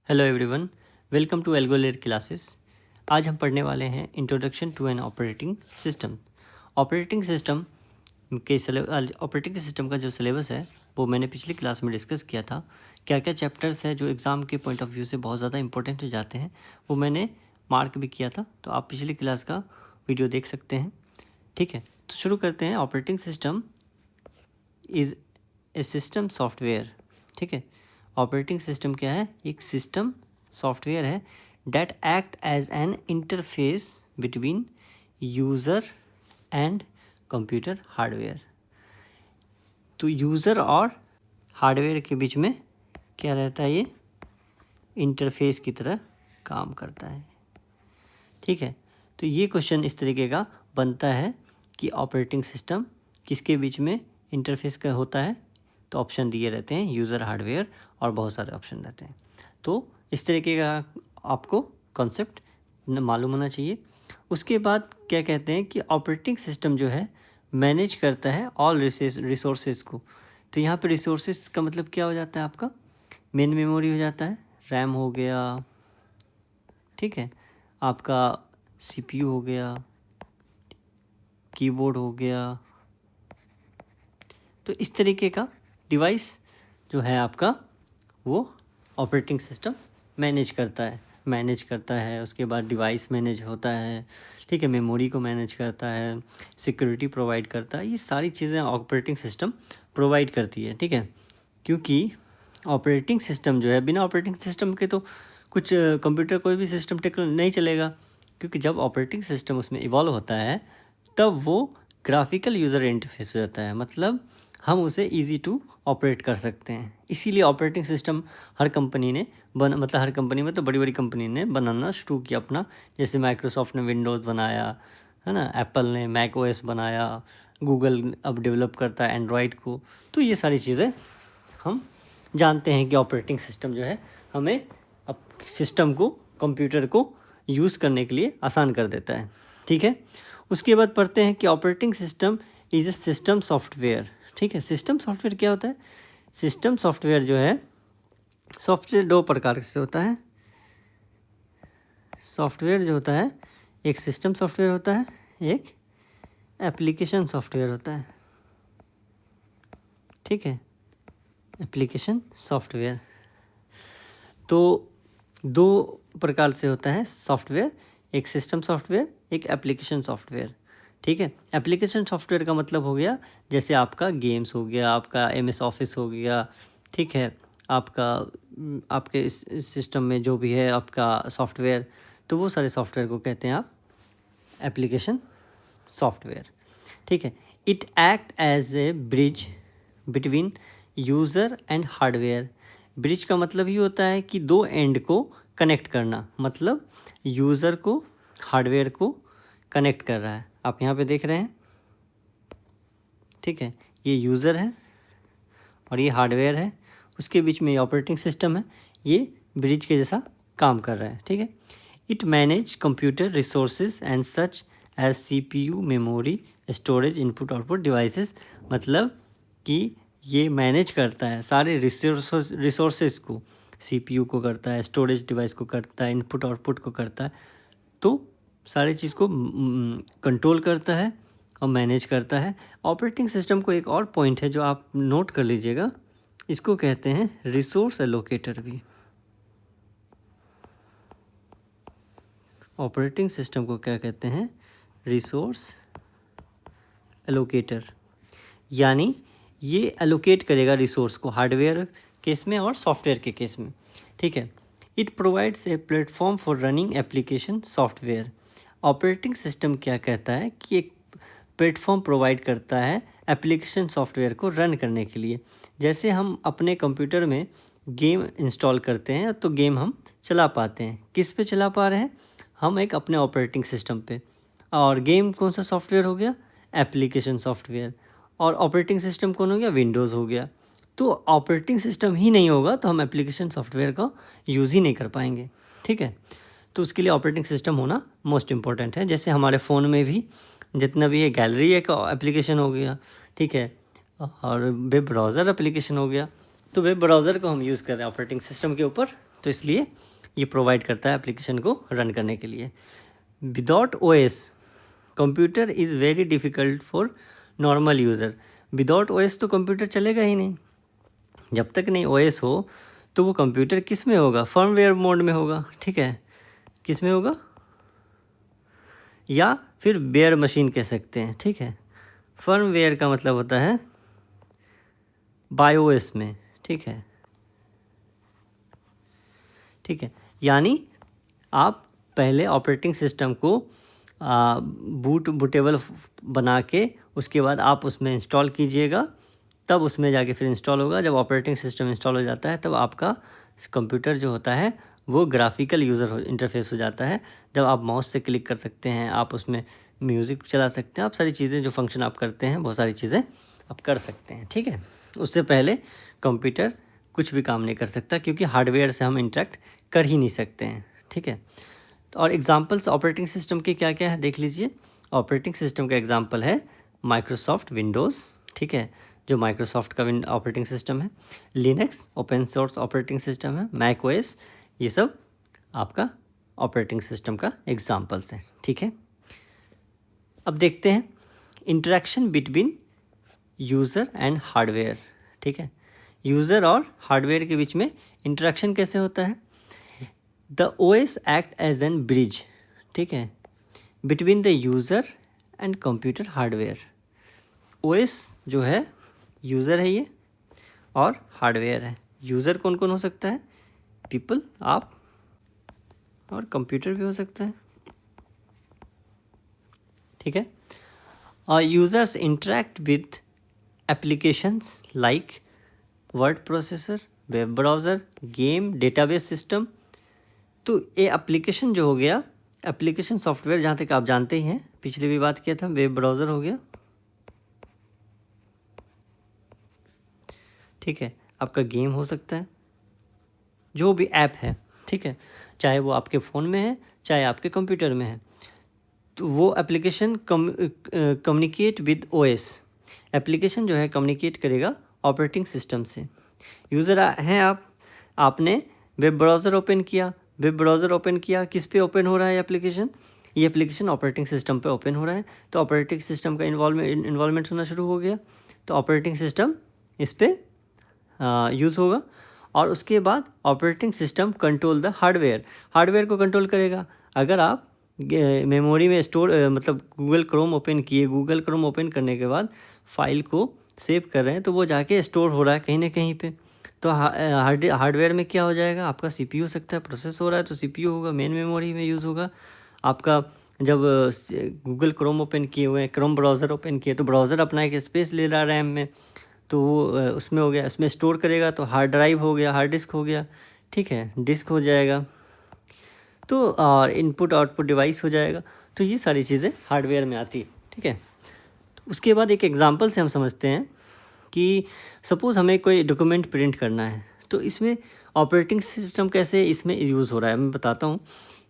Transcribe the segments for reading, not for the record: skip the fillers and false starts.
Hello everyone, welcome to एल्गोलेर classes. आज हम पढ़ने वाले हैं introduction to an operating system. Operating system का जो सिलेबस है वो मैंने पिछली क्लास में डिस्कस किया था। क्या क्या चैप्टर्स है जो एग्ज़ाम के पॉइंट ऑफ व्यू से बहुत ज़्यादा इंपॉर्टेंट हो जाते हैं वो मैंने मार्क भी किया था, तो आप पिछली क्लास का वीडियो देख सकते हैं। ठीक है, तो शुरू करते हैं। Operating system is a system software. ठीक है, ऑपरेटिंग सिस्टम क्या है? एक सिस्टम सॉफ्टवेयर है that act as an interface between user and computer hardware. तो यूज़र और हार्डवेयर के बीच में क्या रहता है? ये इंटरफेस की तरह काम करता है। ठीक है, तो ये क्वेश्चन इस तरीके का बनता है कि ऑपरेटिंग सिस्टम किसके बीच में इंटरफेस का होता है? तो ऑप्शन दिए रहते हैं, यूज़र, हार्डवेयर और बहुत सारे ऑप्शन रहते हैं। तो इस तरीके का आपको कॉन्सेप्ट मालूम होना चाहिए। उसके बाद क्या कहते हैं कि ऑपरेटिंग सिस्टम जो है मैनेज करता है ऑल रिसोर्सेज को। तो यहाँ पे रिसोर्सेज का मतलब क्या हो जाता है? आपका मेन मेमोरी हो जाता है, रैम हो गया, ठीक है, आपका सीपीयू हो गया, कीबोर्ड हो गया। तो इस तरीके का डिवाइस जो है आपका वो ऑपरेटिंग सिस्टम मैनेज करता है। उसके बाद डिवाइस मैनेज होता है, ठीक है, मेमोरी को मैनेज करता है, सिक्योरिटी प्रोवाइड करता है। ये सारी चीज़ें ऑपरेटिंग सिस्टम प्रोवाइड करती है। ठीक है, क्योंकि ऑपरेटिंग सिस्टम जो है, बिना ऑपरेटिंग सिस्टम के तो कुछ कंप्यूटर कोई भी सिस्टम नहीं चलेगा। क्योंकि जब ऑपरेटिंग सिस्टम उसमें इवॉल्व होता है तब वो ग्राफिकल यूज़र इंटरफेस हो जाता है, मतलब हम उसे इजी टू ऑपरेट कर सकते हैं। इसीलिए ऑपरेटिंग सिस्टम हर कंपनी ने हर कंपनी में तो बड़ी बड़ी कंपनी ने बनाना शुरू किया अपना। जैसे माइक्रोसॉफ्ट ने विंडोज़ बनाया है ना, एप्पल ने मैक ओएस बनाया, गूगल अब डेवलप करता है एंड्रॉयड को। तो ये सारी चीज़ें हम जानते हैं कि ऑपरेटिंग सिस्टम जो है हमें अब सिस्टम को, कंप्यूटर को यूज़ करने के लिए आसान कर देता है। ठीक है, उसके बाद पढ़ते हैं कि operating system is a system software. ठीक है, सिस्टम सॉफ्टवेयर क्या होता है? सिस्टम सॉफ्टवेयर जो है, सॉफ्टवेयर दो प्रकार से होता है। सॉफ्टवेयर जो होता है, एक सिस्टम सॉफ्टवेयर होता है, एक एप्लीकेशन सॉफ्टवेयर होता है। ठीक है, एप्लीकेशन सॉफ्टवेयर तो दो प्रकार से होता है सॉफ्टवेयर, एक सिस्टम सॉफ्टवेयर, एक एप्लीकेशन सॉफ्टवेयर। ठीक है, एप्लीकेशन सॉफ्टवेयर का मतलब हो गया जैसे आपका गेम्स हो गया, आपका एमएस ऑफिस हो गया, ठीक है, आपका आपके इस सिस्टम में जो भी है आपका सॉफ्टवेयर, तो वो सारे सॉफ्टवेयर को कहते हैं आप एप्लीकेशन सॉफ्टवेयर। ठीक है, it act as a bridge between user and hardware. Bridge का मतलब ही होता है कि दो एंड को कनेक्ट करना, मतलब यूज़र को हार्डवेयर को कनेक्ट कर रहा है। आप यहाँ पे देख रहे हैं, ठीक है, ये यूज़र है और ये हार्डवेयर है, उसके बीच में ये ऑपरेटिंग सिस्टम है, ये ब्रिज के जैसा काम कर रहा है। ठीक है, it manage computer resources and such as CPU, memory, storage, input output devices. मतलब कि ये मैनेज करता है सारे रिसोर्सेज को, सीपीयू को करता है, स्टोरेज डिवाइस को करता है, इनपुट आउटपुट को करता है। तो सारी चीज़ को कंट्रोल करता है और मैनेज करता है। ऑपरेटिंग सिस्टम को एक और पॉइंट है जो आप नोट कर लीजिएगा, इसको कहते हैं रिसोर्स एलोकेटर भी। ऑपरेटिंग सिस्टम को क्या कहते हैं? Resource allocator. यानी ये एलोकेट करेगा रिसोर्स को हार्डवेयर केस में और सॉफ्टवेयर के केस में। ठीक है, it provides a platform for running application software. Operating system क्या कहता है कि एक प्लेटफॉर्म प्रोवाइड करता है एप्लीकेशन सॉफ्टवेयर को रन करने के लिए। जैसे हम अपने कंप्यूटर में गेम इंस्टॉल करते हैं तो गेम हम चला पाते हैं। किस पे चला पा रहे हैं? हम एक अपने ऑपरेटिंग सिस्टम पे। और गेम कौन सा सॉफ्टवेयर हो गया? Application software. और ऑपरेटिंग सिस्टम कौन हो गया? विंडोज़ हो गया। तो ऑपरेटिंग सिस्टम ही नहीं होगा तो हम एप्लीकेशन सॉफ्टवेयर का यूज़ ही नहीं कर पाएंगे। ठीक है, तो उसके लिए ऑपरेटिंग सिस्टम होना मोस्ट इम्पॉर्टेंट है। जैसे हमारे फ़ोन में भी जितना भी है, गैलरी एक एप्लीकेशन हो गया, ठीक है, और वेब ब्राउज़र एप्लीकेशन हो गया। तो वेब ब्राउज़र को हम यूज़ कर रहे हैं ऑपरेटिंग सिस्टम के ऊपर तो इसलिए ये प्रोवाइड करता है एप्लीकेशन को रन करने के लिए। Without OS computer is very difficult for normal user. Without OS तो कंप्यूटर चलेगा ही नहीं। जब तक नहीं ओएस हो तो वो कंप्यूटर किस में होगा, फर्मवेयर मोड में होगा, ठीक है, किस में होगा, या फिर बेयर मशीन कह सकते हैं, ठीक है। फर्मवेयर का मतलब होता है बायोएस में, ठीक है, ठीक है। यानी आप पहले ऑपरेटिंग सिस्टम को बूटेबल बना के उसके बाद आप उसमें इंस्टॉल कीजिएगा, तब उसमें जाके फिर इंस्टॉल होगा। जब ऑपरेटिंग सिस्टम इंस्टॉल हो जाता है तब आपका कंप्यूटर जो होता है वो ग्राफिकल यूज़र इंटरफेस हो जाता है। जब आप माउस से क्लिक कर सकते हैं, आप उसमें म्यूज़िक चला सकते हैं, आप सारी चीज़ें जो फंक्शन आप करते हैं बहुत सारी चीज़ें आप कर सकते हैं, ठीक है। उससे पहले कंप्यूटर कुछ भी काम नहीं कर सकता, क्योंकि हार्डवेयर से हम इंटरेक्ट कर ही नहीं सकते हैं, ठीक है। और एग्जांपल्स ऑपरेटिंग सिस्टम के क्या क्या है देख लीजिए। ऑपरेटिंग सिस्टम का एग्जांपल है माइक्रोसॉफ्ट विंडोज़, ठीक है, जो माइक्रोसॉफ्ट का ऑपरेटिंग सिस्टम है। Linux open source operating system है। मैक ओएस, ये सब आपका ऑपरेटिंग सिस्टम का एग्जांपल्स हैं, ठीक है। अब देखते हैं interaction between user and hardware, ठीक है। यूज़र और हार्डवेयर के बीच में इंटरेक्शन कैसे होता है। The OS act as an bridge, ठीक है, between the user and computer hardware. OS जो है यूज़र है ये, और हार्डवेयर है। यूज़र कौन कौन हो सकता है, पीपल, आप, और कंप्यूटर भी हो सकता है, ठीक है। और users interact with applications like word processor, web browser, game, database system. तो ये एप्लीकेशन जो हो गया, एप्लीकेशन सॉफ्टवेयर जहाँ तक आप जानते ही हैं, पिछले भी बात किया था, वेब ब्राउज़र हो गया, ठीक है। आपका गेम हो सकता है, जो भी ऐप है, ठीक है, चाहे वो आपके फ़ोन में है चाहे आपके कंप्यूटर में है, तो वो application communicate with OS. Application जो है कम्युनिकेट करेगा ऑपरेटिंग सिस्टम से। यूज़र हैं आप, आपने वेब ब्राउज़र ओपन किया, वेब ब्राउज़र ओपन किया, किस पे ओपन हो रहा है एप्लीकेशन, ये एप्लीकेशन ऑपरेटिंग सिस्टम पे ओपन हो रहा है, तो ऑपरेटिंग सिस्टम का इन्वॉल्वमेंट होना शुरू हो गया, तो ऑपरेटिंग सिस्टम इस पर यूज़ होगा। और उसके बाद operating system control the hardware, hardware को कंट्रोल करेगा। अगर आप मेमोरी में स्टोर मतलब गूगल क्रोम ओपन किए, गूगल क्रोम ओपन करने के बाद फाइल को सेव कर रहे हैं, तो वो जाके स्टोर हो रहा है कहीं ना कहीं पे, तो हार्डवेयर में क्या हो जाएगा, आपका सीपीयू हो सकता है, प्रोसेस हो रहा है तो सीपीयू होगा, मेन मेमोरी में यूज़ होगा आपका। जब गूगल क्रोम ओपन किए हुए हैं, क्रोम ब्राउज़र ओपन किए, तो ब्राउज़र अपना एक स्पेस ले रहा है रैम में, तो वो उसमें हो गया, उसमें स्टोर करेगा, तो हार्ड ड्राइव हो गया, हार्ड डिस्क हो गया, ठीक है, डिस्क हो जाएगा, तो इनपुट आउटपुट डिवाइस हो जाएगा। तो ये सारी चीज़ें हार्डवेयर में आती है, ठीक है। तो उसके बाद एक एग्जांपल से हम समझते हैं कि सपोज़ हमें कोई डॉक्यूमेंट प्रिंट करना है, तो इसमें ऑपरेटिंग सिस्टम कैसे इसमें यूज़ हो रहा है मैं बताता हूँ।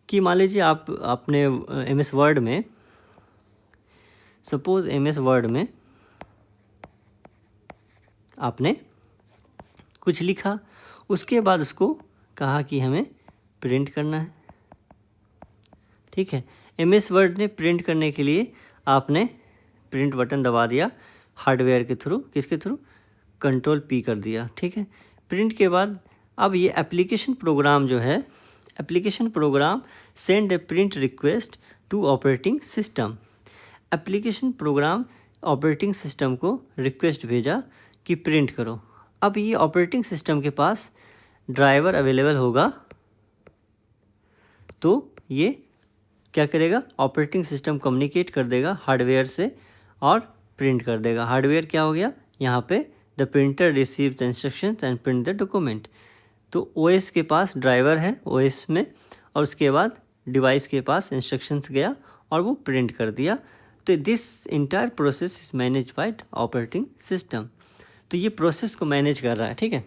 कि मान लीजिए आप अपने एमएस वर्ड में, सपोज़ एमएस वर्ड में आपने कुछ लिखा, उसके बाद उसको कहा कि हमें प्रिंट करना है, ठीक है। एमएस वर्ड में प्रिंट करने के लिए आपने प्रिंट बटन दबा दिया हार्डवेयर के थ्रू, किसके थ्रू, कंट्रोल पी कर दिया, ठीक है। प्रिंट के बाद अब ये एप्लीकेशन प्रोग्राम जो है, application program send a print request to operating system. Application program operating system को रिक्वेस्ट भेजा कि प्रिंट करो। अब ये ऑपरेटिंग सिस्टम के पास ड्राइवर अवेलेबल होगा, तो ये क्या करेगा, ऑपरेटिंग सिस्टम कम्युनिकेट कर देगा हार्डवेयर से और प्रिंट कर देगा। हार्डवेयर क्या हो गया यहाँ पे, the printer receive the instruction and print the document. तो ओएस के पास ड्राइवर है ओएस में, और उसके बाद डिवाइस के पास इंस्ट्रक्शंस गया और वो प्रिंट कर दिया। तो this entire process is manage by operating system. तो ये प्रोसेस को मैनेज कर रहा है, ठीक है।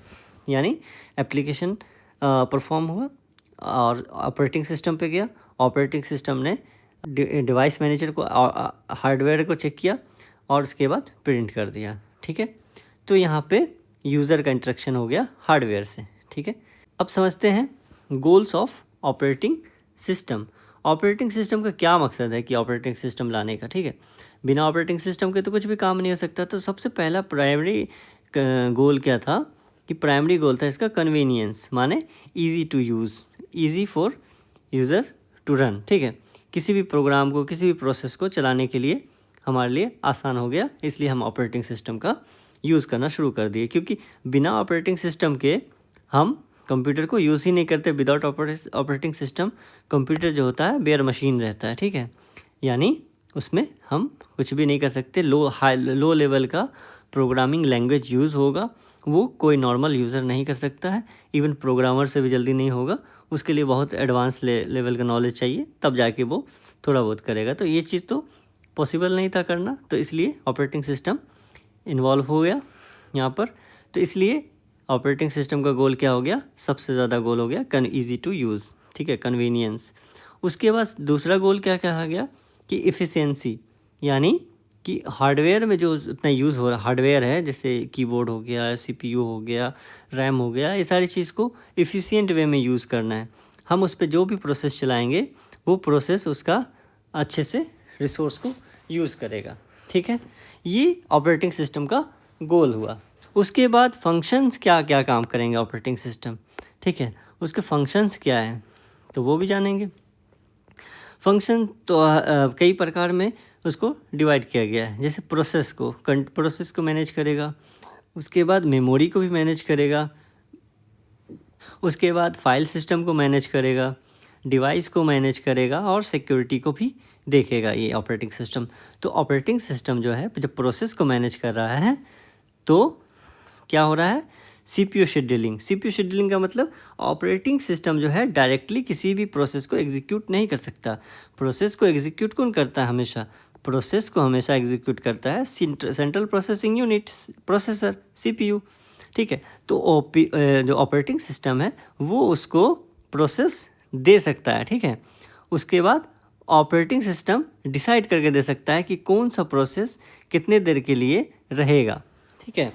यानी एप्लीकेशन परफॉर्म हुआ और ऑपरेटिंग सिस्टम पे गया, ऑपरेटिंग सिस्टम ने डिवाइस मैनेजर को हार्डवेयर को चेक किया और उसके बाद प्रिंट कर दिया, ठीक है। तो यहाँ पे यूज़र का इंटरेक्शन हो गया हार्डवेयर से, ठीक है। अब समझते हैं goals of operating system. Operating system का क्या मकसद है कि ऑपरेटिंग सिस्टम लाने का, ठीक है। बिना ऑपरेटिंग सिस्टम के तो कुछ भी काम नहीं हो सकता। तो सबसे पहला प्राइमरी गोल क्या था कि प्राइमरी गोल था इसका कन्वीनियंस, माने easy to use, easy for user to run, ठीक है। किसी भी प्रोग्राम को, किसी भी प्रोसेस को चलाने के लिए हमारे लिए आसान हो गया, इसलिए हम ऑपरेटिंग सिस्टम का यूज़ करना शुरू कर दिए। क्योंकि बिना ऑपरेटिंग सिस्टम के हम कंप्यूटर को यूज़ ही नहीं करते। विदाउट ऑपरेटिंग सिस्टम कंप्यूटर जो होता है बेयर मशीन रहता है, ठीक है। यानी उसमें हम कुछ भी नहीं कर सकते। लो लेवल का प्रोग्रामिंग लैंग्वेज यूज़ होगा, वो कोई नॉर्मल यूज़र नहीं कर सकता है, इवन प्रोग्रामर से भी जल्दी नहीं होगा। उसके लिए बहुत एडवांस लेवल का नॉलेज चाहिए, तब जाके वो थोड़ा बहुत करेगा। तो ये चीज़ तो पॉसिबल नहीं था करना, तो इसलिए ऑपरेटिंग सिस्टम इन्वॉल्व हो गया यहाँ पर। तो इसलिए ऑपरेटिंग सिस्टम का गोल क्या हो गया, सबसे ज़्यादा गोल हो गया ईजी टू यूज़, ठीक है, कन्वीनियंस। उसके बाद दूसरा गोल क्या कहा गया कि इफ़िशियंसी, यानी कि हार्डवेयर में जो इतना यूज़ हो रहा हार्डवेयर है, जैसे कीबोर्ड हो गया, सीपीयू हो गया, रैम हो गया, ये सारी चीज़ को इफ़िशियंट वे में यूज़ करना है। हम उस पर जो भी प्रोसेस चलाएंगे वो प्रोसेस उसका अच्छे से रिसोर्स को यूज़ करेगा, ठीक है। ये ऑपरेटिंग सिस्टम का गोल हुआ। उसके बाद फंक्शंस क्या क्या काम करेंगे ऑपरेटिंग सिस्टम, ठीक है, उसके फंक्शंस क्या हैं तो वो भी जानेंगे। फंक्शन तो कई प्रकार में उसको डिवाइड किया गया है। जैसे प्रोसेस को मैनेज करेगा, उसके बाद मेमोरी को भी मैनेज करेगा, उसके बाद फाइल सिस्टम को मैनेज करेगा, डिवाइस को मैनेज करेगा और सिक्योरिटी को भी देखेगा ये ऑपरेटिंग सिस्टम। तो ऑपरेटिंग सिस्टम जो है जब प्रोसेस को मैनेज कर रहा है तो क्या हो रहा है, सीपीयू शेड्यूलिंग का मतलब ऑपरेटिंग सिस्टम जो है डायरेक्टली किसी भी प्रोसेस को एग्जीक्यूट नहीं कर सकता। प्रोसेस को एग्जीक्यूट कौन करता है, हमेशा प्रोसेस को हमेशा एग्जीक्यूट करता है central processing unit, processor, CPU, ठीक है। तो जो ऑपरेटिंग सिस्टम है वो उसको प्रोसेस दे सकता है, ठीक है। उसके बाद ऑपरेटिंग सिस्टम डिसाइड करके दे सकता है कि कौन सा प्रोसेस कितने देर के लिए रहेगा, ठीक है।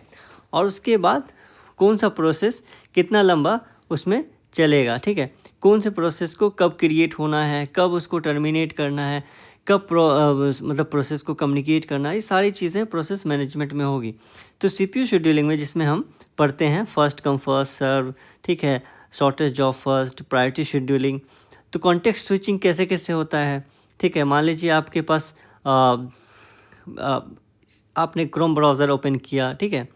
और उसके बाद कौन सा प्रोसेस कितना लंबा उसमें चलेगा, ठीक है। कौन से प्रोसेस को कब क्रिएट होना है, कब उसको टर्मिनेट करना है, कब मतलब प्रोसेस को कम्युनिकेट करना है, ये सारी चीज़ें प्रोसेस मैनेजमेंट में होगी। तो सीपीयू शेड्यूलिंग में जिसमें हम पढ़ते हैं फर्स्ट कम फर्स्ट सर्व, ठीक है, shortest job first, priority scheduling. तो कॉन्टेक्स्ट स्विचिंग कैसे कैसे होता है, ठीक है। मान लीजिए आपके पास आपने क्रोम ब्राउज़र ओपन किया, ठीक है,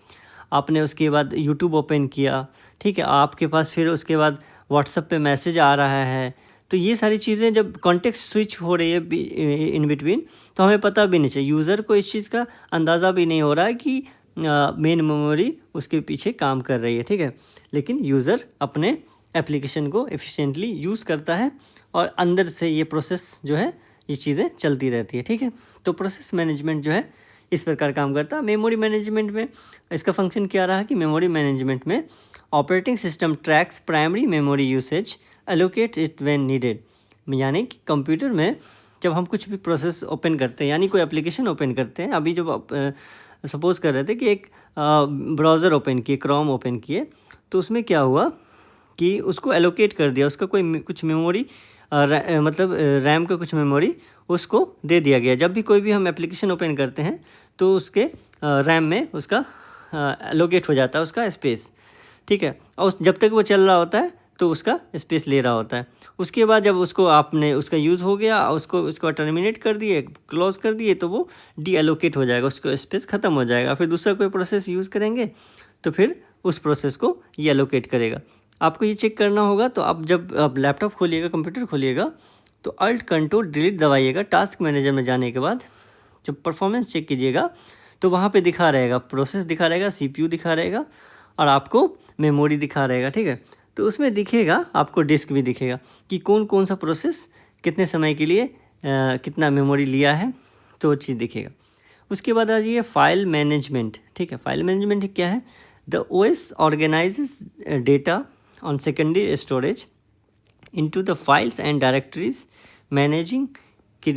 आपने उसके बाद यूट्यूब ओपन किया, ठीक है, आपके पास फिर उसके बाद व्हाट्सएप पे मैसेज आ रहा है। तो ये सारी चीज़ें जब कॉन्टेक्स्ट स्विच हो रही है इन बिटवीन, तो हमें पता भी नहीं चाहिए, यूज़र को इस चीज़ का अंदाज़ा भी नहीं हो रहा है कि मेन मेमोरी उसके पीछे काम कर रही है, ठीक है। लेकिन यूज़र अपने एप्लीकेशन को एफिशिएंटली यूज़ करता है और अंदर से ये प्रोसेस जो है ये चीज़ें चलती रहती है, ठीक है। तो प्रोसेस मैनेजमेंट जो है इस प्रकार काम करता है। मेमोरी मैनेजमेंट में इसका फंक्शन क्या रहा कि मेमोरी मैनेजमेंट में operating system tracks primary memory usage, allocate it when needed. यानी कि कंप्यूटर में जब हम कुछ भी प्रोसेस ओपन करते हैं, यानी कोई एप्लीकेशन ओपन करते हैं, अभी जब सपोज़ कर रहे थे कि एक ब्राउज़र ओपन किए, क्रोम ओपन किए, तो उसमें क्या हुआ कि उसको एलोकेट कर दिया, उसका कुछ मेमोरी मतलब रैम का कुछ मेमोरी उसको दे दिया गया। जब भी कोई भी हम एप्लीकेशन ओपन करते हैं तो उसके रैम में उसका एलोकेट हो जाता है उसका स्पेस, ठीक है। और जब तक वो चल रहा होता है तो उसका स्पेस ले रहा होता है। उसके बाद जब उसको आपने उसका यूज़ हो गया, उसको टर्मिनेट कर दिए, क्लोज कर दिए, तो वो डी एलोकेट हो जाएगा, उसको स्पेस ख़त्म हो जाएगा। फिर दूसरा कोई प्रोसेस यूज़ करेंगे तो फिर उस प्रोसेस को ये एलोकेट करेगा। आपको ये चेक करना होगा, तो आप जब आप लैपटॉप खोलिएगा, कंप्यूटर खोलिएगा, तो अल्ट कंट्रोल डिलीट दबाइएगा। टास्क मैनेजर में जाने के बाद जब परफॉर्मेंस चेक कीजिएगा तो वहाँ पे दिखा रहेगा, प्रोसेस दिखा रहेगा, सीपीयू दिखा रहेगा और आपको मेमोरी दिखा रहेगा, ठीक है। तो उसमें दिखेगा, आपको डिस्क भी दिखेगा कि कौन कौन सा प्रोसेस कितने समय के लिए कितना मेमोरी लिया है, तो वो चीज़ दिखेगा। उसके बाद आ जाइए फाइल मैनेजमेंट, ठीक है। फाइल मैनेजमेंट क्या है, the OS organises data on secondary storage into the files and directories, managing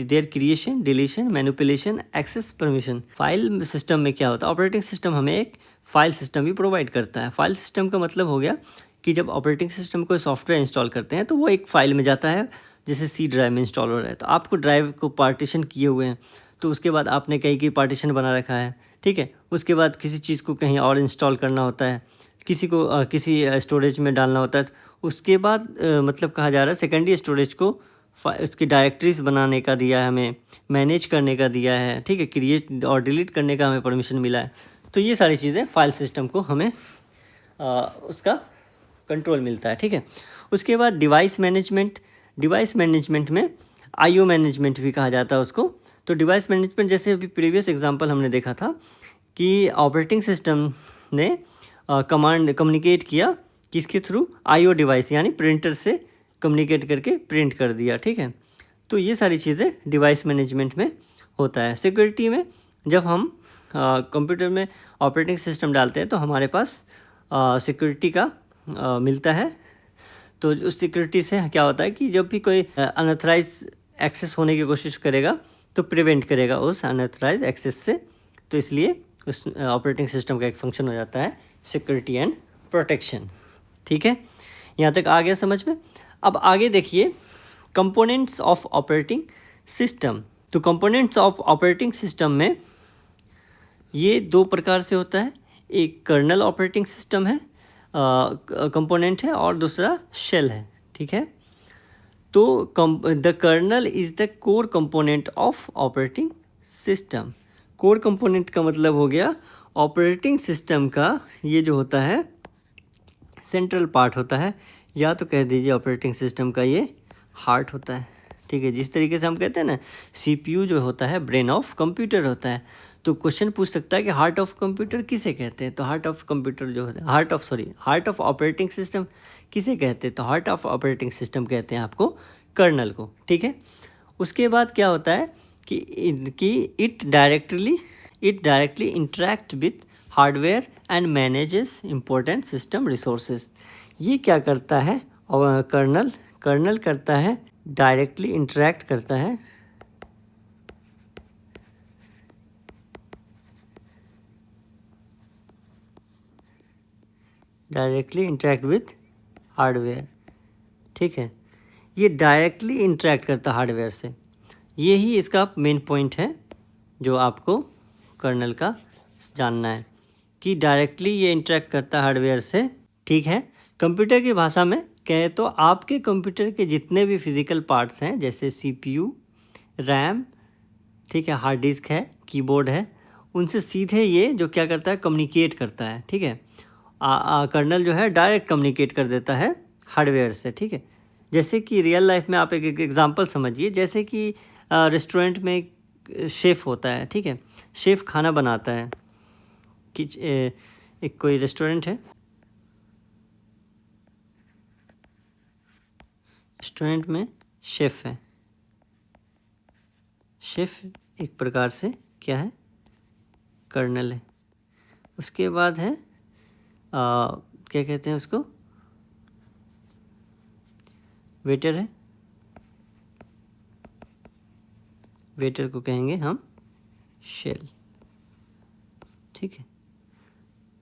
their creation, deletion, manipulation, access, permission। File system में क्या होता है, ऑपरेटिंग सिस्टम हमें एक फाइल सिस्टम भी प्रोवाइड करता है। फाइल सिस्टम का मतलब हो गया कि जब ऑपरेटिंग सिस्टम कोई सॉफ्टवेयर इंस्टॉल करते हैं तो वो एक फ़ाइल में जाता है, जैसे सी ड्राइव में इंस्टॉल हो रहा है, तो आपको ड्राइव को पार्टीशन किए हुए हैं, तो उसके बाद आपने कहीं पार्टीशन बना रखा है, ठीक है। उसके बाद किसी चीज़ को कहीं और इंस्टॉल करना होता है, किसी को किसी स्टोरेज में डालना होता है, तो उसके बाद मतलब कहा जा रहा है सेकेंडरी स्टोरेज को उसकी डायरेक्टरीज बनाने का दिया है हमें, मैनेज करने का दिया है, ठीक है, क्रिएट और डिलीट करने का हमें परमिशन मिला है। तो ये सारी चीज़ें फाइल सिस्टम को हमें उसका कंट्रोल मिलता है, ठीक है। उसके बाद डिवाइस मैनेजमेंट में आईओ मैनेजमेंट भी कहा जाता है उसको। तो डिवाइस मैनेजमेंट जैसे अभी प्रीवियस एग्जांपल हमने देखा था कि ऑपरेटिंग सिस्टम ने कमांड कम्युनिकेट किया किसके थ्रू, आईओ डिवाइस यानी प्रिंटर से कम्युनिकेट करके प्रिंट कर दिया, ठीक है। तो ये सारी चीज़ें डिवाइस मैनेजमेंट में होता है। सिक्योरिटी में जब हम कंप्यूटर में ऑपरेटिंग सिस्टम डालते हैं तो हमारे पास सिक्योरिटी का मिलता है। तो उस सिक्योरिटी से क्या होता है कि जब भी कोई अनऑथराइज एक्सेस होने की कोशिश करेगा तो प्रिवेंट करेगा उस अनऑथराइज एक्सेस से। तो इसलिए उस ऑपरेटिंग सिस्टम का एक फंक्शन हो जाता है सिक्योरिटी एंड प्रोटेक्शन, ठीक है। यहाँ तक आ गया समझ में। अब आगे देखिए कंपोनेंट्स ऑफ ऑपरेटिंग सिस्टम। तो कंपोनेंट्स ऑफ ऑपरेटिंग सिस्टम में ये दो प्रकार से होता है, एक कर्नल ऑपरेटिंग सिस्टम है कंपोनेंट है और दूसरा शेल है, ठीक है। तो the kernel is the core component of operating system. Core component का मतलब हो गया ऑपरेटिंग सिस्टम का ये जो होता है सेंट्रल पार्ट होता है, या तो कह दीजिए ऑपरेटिंग सिस्टम का ये हार्ट होता है, ठीक है। जिस तरीके से हम कहते हैं ना सीपीयू जो होता है ब्रेन ऑफ कंप्यूटर होता है, तो क्वेश्चन पूछ सकता है कि हार्ट ऑफ कंप्यूटर किसे कहते हैं। तो हार्ट ऑफ कंप्यूटर जो है हार्ट ऑफ ऑपरेटिंग सिस्टम किसे कहते हैं, तो हार्ट ऑफ ऑपरेटिंग सिस्टम कहते हैं आपको कर्नल को, ठीक है। उसके बाद क्या होता है कि it directly interact with hardware and manages important system resources. ये क्या करता है और कर्नल करता है, डायरेक्टली इंटरेक्ट करता है विथ हार्डवेयर, ठीक है। ये डायरेक्टली इंटरेक्ट करता है हार्डवेयर से, यही इसका मेन पॉइंट है जो आपको कर्नल का जानना है कि डायरेक्टली ये इंटरेक्ट करता है हार्डवेयर से, ठीक है। कंप्यूटर की भाषा में कहे तो आपके कंप्यूटर के जितने भी फिजिकल पार्ट्स हैं जैसे सीपीयू, रैम, ठीक है, हार्ड डिस्क है, कीबोर्ड है, उनसे सीधे ये जो क्या करता है कम्युनिकेट करता है, ठीक है। कर्नल जो है डायरेक्ट कम्युनिकेट कर देता है हार्डवेयर से, ठीक है। जैसे कि रियल लाइफ में आप एक एग्जांपल समझिए, जैसे कि रेस्टोरेंट में शेफ़ होता है, ठीक है, शेफ़ खाना बनाता है कि एक कोई रेस्टोरेंट है, रेस्टोरेंट में शेफ़ है, शेफ़ एक प्रकार से क्या है कर्नल है। उसके बाद है क्या कहते हैं उसको, वेटर है, वेटर को कहेंगे हम शेल, ठीक है।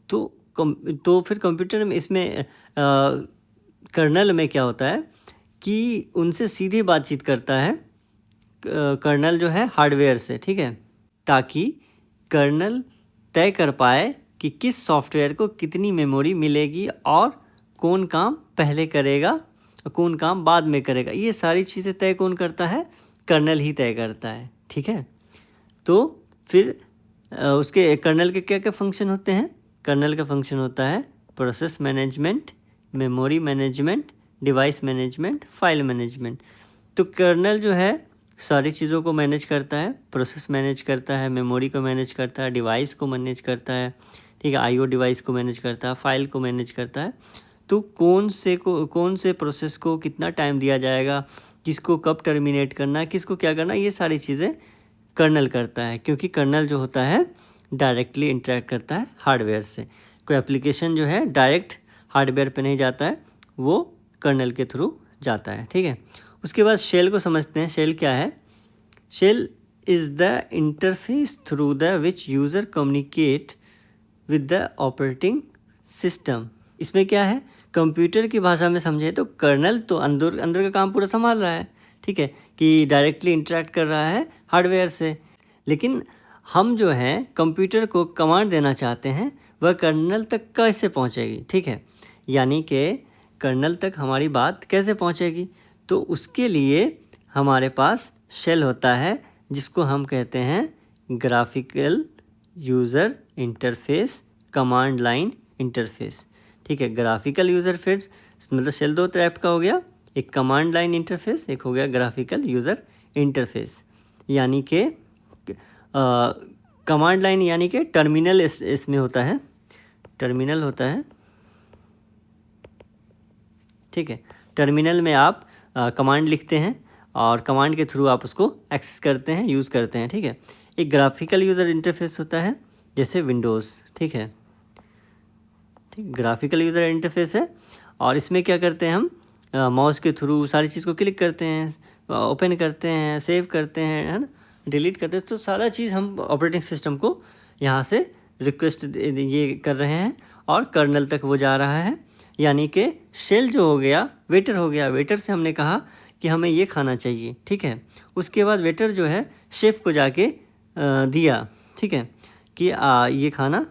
तो फिर कंप्यूटर में इसमें कर्नल में क्या होता है कि उनसे सीधे बातचीत करता है कर्नल जो है हार्डवेयर से, ठीक है, ताकि कर्नल तय कर पाए कि किस सॉफ्टवेयर को कितनी मेमोरी मिलेगी और कौन काम पहले करेगा और कौन काम बाद में करेगा। ये सारी चीज़ें तय कौन करता है, कर्नल ही तय करता है, ठीक है। तो फिर उसके कर्नल के क्या क्या फंक्शन होते हैं, कर्नल का फंक्शन होता है process management, memory management, device management, file management. तो कर्नल जो है सारी चीज़ों को मैनेज करता है, प्रोसेस मैनेज करता है, मेमोरी को मैनेज करता है, डिवाइस को मैनेज करता है, ठीक है, आईओ डिवाइस को मैनेज करता है, फाइल को मैनेज करता है। तो कौन से प्रोसेस को कितना टाइम दिया जाएगा, किसको कब टर्मिनेट करना है, किसको क्या करना है, ये सारी चीज़ें कर्नल करता है, क्योंकि कर्नल जो होता है डायरेक्टली इंटरेक्ट करता है हार्डवेयर से। कोई एप्लीकेशन जो है डायरेक्ट हार्डवेयर पे नहीं जाता है, वो कर्नल के थ्रू जाता है, ठीक है। उसके बाद शेल को समझते हैं। शेल क्या है, shell is the interface through the which user communicate with the operating system. इसमें क्या है, कंप्यूटर की भाषा में समझे तो कर्नल तो अंदर अंदर का काम पूरा संभाल रहा है, ठीक है, कि डायरेक्टली इंटरेक्ट कर रहा है हार्डवेयर से। लेकिन हम जो है कंप्यूटर को कमांड देना चाहते हैं, वह कर्नल तक कैसे पहुंचेगी, ठीक है, यानी कि कर्नल तक हमारी बात कैसे पहुंचेगी। तो उसके लिए हमारे पास शेल होता है जिसको हम कहते हैं graphical user interface command line interface, ठीक है। ग्राफिकल यूज़र फेस मतलब शेल दो टाइप का हो गया, एक कमांड लाइन इंटरफेस, एक हो गया ग्राफिकल यूज़र इंटरफेस। यानी कि कमांड लाइन यानी कि टर्मिनल इसमें होता है, टर्मिनल होता है, ठीक है। टर्मिनल में आप कमांड लिखते हैं और कमांड के थ्रू आप उसको एक्सेस करते हैं, यूज़ करते हैं, ठीक है। एक ग्राफिकल यूज़र इंटरफेस होता है जैसे विंडोज़, ठीक है, ठीक। ग्राफिकल यूज़र इंटरफेस है और इसमें क्या करते हैं हम माउस के थ्रू सारी चीज़ को क्लिक करते हैं, ओपन करते हैं, सेव करते हैं, है ना, डिलीट करते हैं। तो सारा चीज़ हम ऑपरेटिंग सिस्टम को यहाँ से रिक्वेस्ट ये कर रहे हैं और कर्नल तक वो जा रहा है। यानी कि शेल जो हो गया वेटर हो गया, वेटर से हमने कहा कि हमें ये खाना चाहिए, ठीक है। उसके बाद वेटर जो है शेफ़ को जाके दिया, ठीक है, कि ये खाना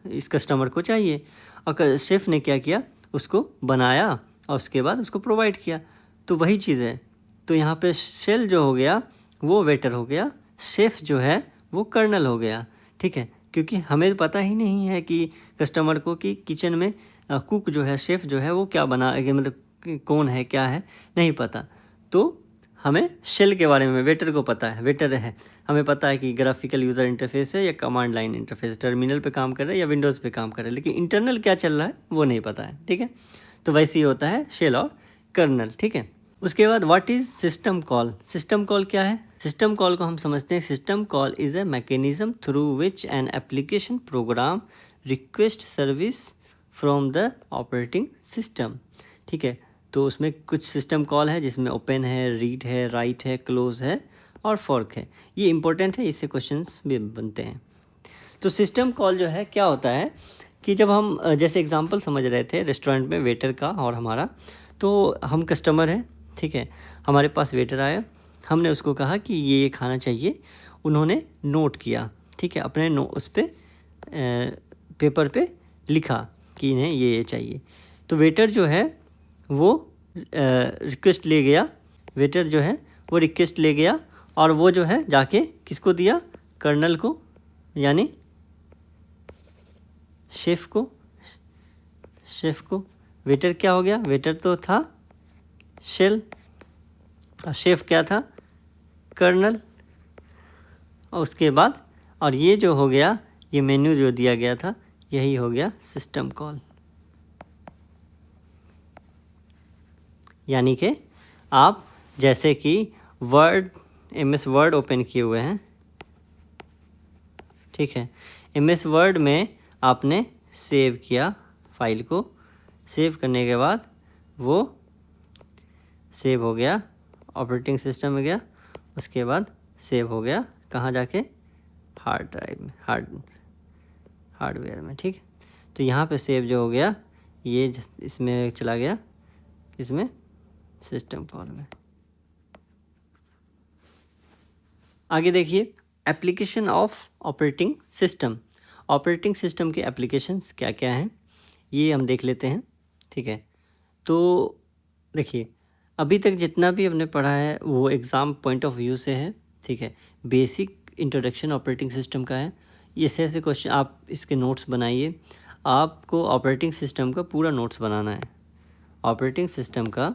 इस कस्टमर को चाहिए, और शेफ़ ने क्या किया, उसको बनाया और उसके बाद उसको प्रोवाइड किया। तो वही चीज़ है। तो यहाँ पे शेल जो हो गया वो वेटर हो गया, शेफ़ जो है वो कर्नल हो गया, ठीक है। क्योंकि हमें पता ही नहीं है कि कस्टमर को कि किचन में कुक जो है, शेफ़ जो है वो क्या बना, मतलब कौन है, क्या है, नहीं पता। तो हमें शेल के बारे में वेटर को पता है, वेटर है, हमें पता है कि ग्राफिकल यूज़र इंटरफेस है या कमांड लाइन इंटरफेस, टर्मिनल पे काम कर रहा है या विंडोज़ पे काम कर रहा है, लेकिन इंटरनल क्या चल रहा है वो नहीं पता है, ठीक है। तो वैसे ही होता है शेल और कर्नल, ठीक है। उसके बाद what is system call. System call क्या है? सिस्टम कॉल को हम समझते हैं, system call is a mechanism through which an application program request service from the operating system, ठीक है। तो उसमें कुछ सिस्टम कॉल है जिसमें ओपन है, रीड है, राइट है, क्लोज है और फॉर्क है। ये इंपॉर्टेंट है, इससे क्वेश्चंस भी बनते हैं। तो सिस्टम कॉल जो है क्या होता है कि जब हम जैसे एग्जांपल समझ रहे थे रेस्टोरेंट में वेटर का और हमारा, तो हम कस्टमर हैं, ठीक है, हमारे पास वेटर आया, हमने उसको कहा कि ये खाना चाहिए, उन्होंने नोट किया, ठीक है, अपने उस पर पेपर पे लिखा कि इन्हें ये चाहिए। तो वेटर जो है वो रिक्वेस्ट ले गया, वेटर जो है वो रिक्वेस्ट ले गया और वो जो है जाके किसको दिया, कर्नल को, यानी शेफ़ को, शेफ़ को। वेटर क्या हो गया, वेटर तो था शेल और शेफ़ क्या था, कर्नल। और उसके बाद और ये जो हो गया, ये मेन्यू जो दिया गया था, यही हो गया सिस्टम कॉल। यानी कि आप जैसे कि वर्ड, MS वर्ड ओपन किए हुए हैं, ठीक है, MS वर्ड में आपने सेव किया फाइल को, सेव करने के बाद वो सेव हो गया, ऑपरेटिंग सिस्टम में गया, उसके बाद सेव हो गया कहाँ जाके, हार्ड ड्राइव में, हार्डवेयर में, ठीक है। तो यहाँ पे सेव जो हो गया ये इसमें चला गया, इसमें सिस्टम कॉल में। आगे देखिए application of operating system. Operating system के एप्लीकेशंस क्या क्या हैं ये हम देख लेते हैं, ठीक है। तो देखिए अभी तक जितना भी हमने पढ़ा है वो एग्ज़ाम पॉइंट ऑफ व्यू से है, ठीक है। बेसिक इंट्रोडक्शन ऑपरेटिंग सिस्टम का है। ये ऐसे क्वेश्चन आप इसके नोट्स बनाइए, आपको ऑपरेटिंग सिस्टम का पूरा नोट्स बनाना है। ऑपरेटिंग सिस्टम का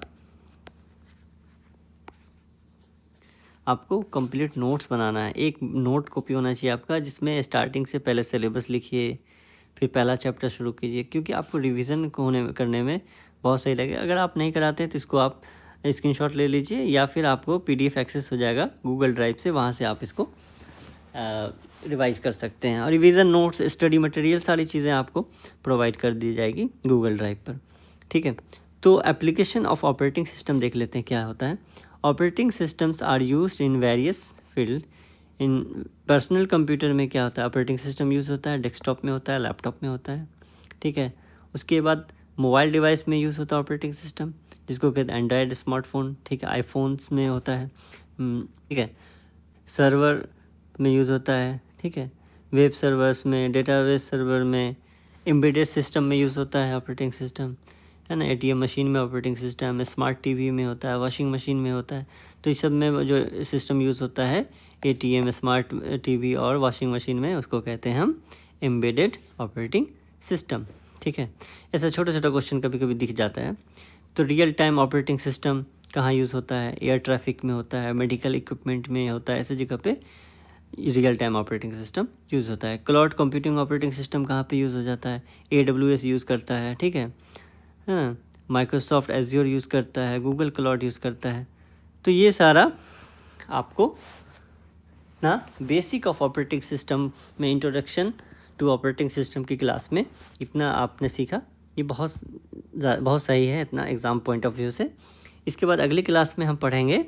आपको कंप्लीट नोट्स बनाना है। एक नोट कॉपी होना चाहिए आपका जिसमें स्टार्टिंग से पहले सिलेबस लिखिए, फिर पहला चैप्टर शुरू कीजिए, क्योंकि आपको रिवीजन करने में बहुत सही लगेगा। अगर आप नहीं कराते हैं तो इसको आप स्क्रीनशॉट ले लीजिए या फिर आपको PDF एक्सेस हो जाएगा गूगल ड्राइव से, वहाँ से आप इसको रिवाइज़ कर सकते हैं। और रिवीजन नोट्स, स्टडी मटेरियल, सारी चीज़ें आपको प्रोवाइड कर दी जाएगी गूगल ड्राइव पर, ठीक है। तो एप्लीकेशन ऑफ ऑपरेटिंग सिस्टम देख लेते हैं क्या होता है। Operating systems are used in various field. इन पर्सनल कंप्यूटर में क्या होता है, ऑपरेटिंग सिस्टम यूज़ होता है, डेस्कटॉप में होता है, लैपटॉप में होता है, ठीक है। उसके बाद मोबाइल डिवाइस में यूज़ होता है ऑपरेटिंग सिस्टम, जिसको कहते हैं एंड्रॉयड स्मार्टफोन, ठीक है, आईफोन्स में होता है, ठीक है, सर्वर में यूज़ होता है, ठीक है, वेब सर्वर्स में, डेटाबेस सर्वर में, एम्बेडेड सिस्टम में यूज़ होता है ऑपरेटिंग सिस्टम, है ना, एटीएम मशीन में ऑपरेटिंग सिस्टम है, स्मार्ट टीवी में होता है, वॉशिंग मशीन में होता है। तो इस सब में जो सिस्टम यूज़ होता है एटीएम, स्मार्ट टीवी और वॉशिंग मशीन में, उसको कहते हैं हम एम्बेडेड ऑपरेटिंग सिस्टम, ठीक है। ऐसा छोटा छोटा क्वेश्चन कभी कभी दिख जाता है। तो रियल टाइम ऑपरेटिंग सिस्टम कहाँ यूज़ होता है? एयर ट्रैफिक में होता है, मेडिकल इक्विपमेंट में होता है, ऐसे जगह पे real time operating system use होता है। क्लाउड कंप्यूटिंग ऑपरेटिंग सिस्टम कहाँ पे यूज़ हो जाता है? AWS यूज़ करता है, ठीक है, हाँ, माइक्रोसॉफ्ट एज्योर यूज़ करता है, गूगल क्लाउड यूज़ करता है। तो ये सारा आपको ना बेसिक ऑफ ऑपरेटिंग सिस्टम में, इंट्रोडक्शन टू ऑपरेटिंग सिस्टम की क्लास में इतना आपने सीखा, ये बहुत सही है इतना एग्ज़ाम पॉइंट ऑफ व्यू से। इसके बाद अगली क्लास में हम पढ़ेंगे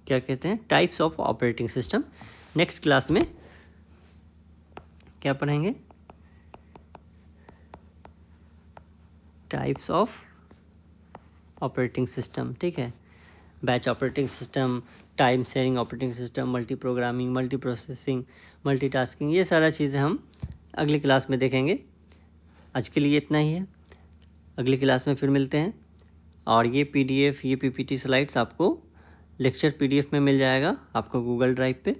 क्या कहते हैं, types of operating system. Next class में क्या पढ़ेंगे? टाइप्स ऑफ ऑपरेटिंग सिस्टम, ठीक है, batch operating system, time sharing operating system, multi programming, multi processing, multitasking, ये सारा चीज़ें हम अगली क्लास में देखेंगे। आज के लिए इतना ही है, अगली क्लास में फिर मिलते हैं। और ये PDF, ये PPT स्लाइड्स आपको लेक्चर PDF में मिल जाएगा आपको गूगल ड्राइव पे,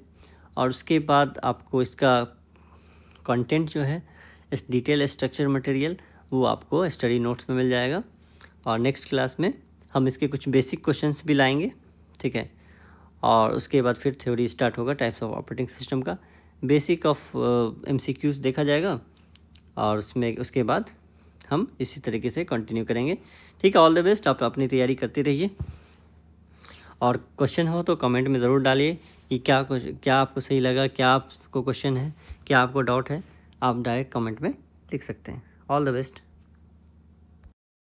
और उसके बाद आपको इसका कंटेंट जो है, इस डिटेल स्ट्रक्चर मटेरियल, वो आपको स्टडी नोट्स में मिल जाएगा। और नेक्स्ट क्लास में हम इसके कुछ बेसिक क्वेश्चंस भी लाएंगे, ठीक है, और उसके बाद फिर थ्योरी स्टार्ट होगा टाइप्स ऑफ ऑपरेटिंग सिस्टम का। बेसिक ऑफ MCQs देखा जाएगा, और उसमें उसके बाद हम इसी तरीके से कंटिन्यू करेंगे, ठीक है। ऑल द बेस्ट, आप अपनी तैयारी करते रहिए, और क्वेश्चन हो तो कमेंट में ज़रूर डालिए कि क्या आपको सही लगा, क्या आपको क्वेश्चन है, क्या आपको डाउट है, आप डायरेक्ट कमेंट में लिख सकते हैं। All the best.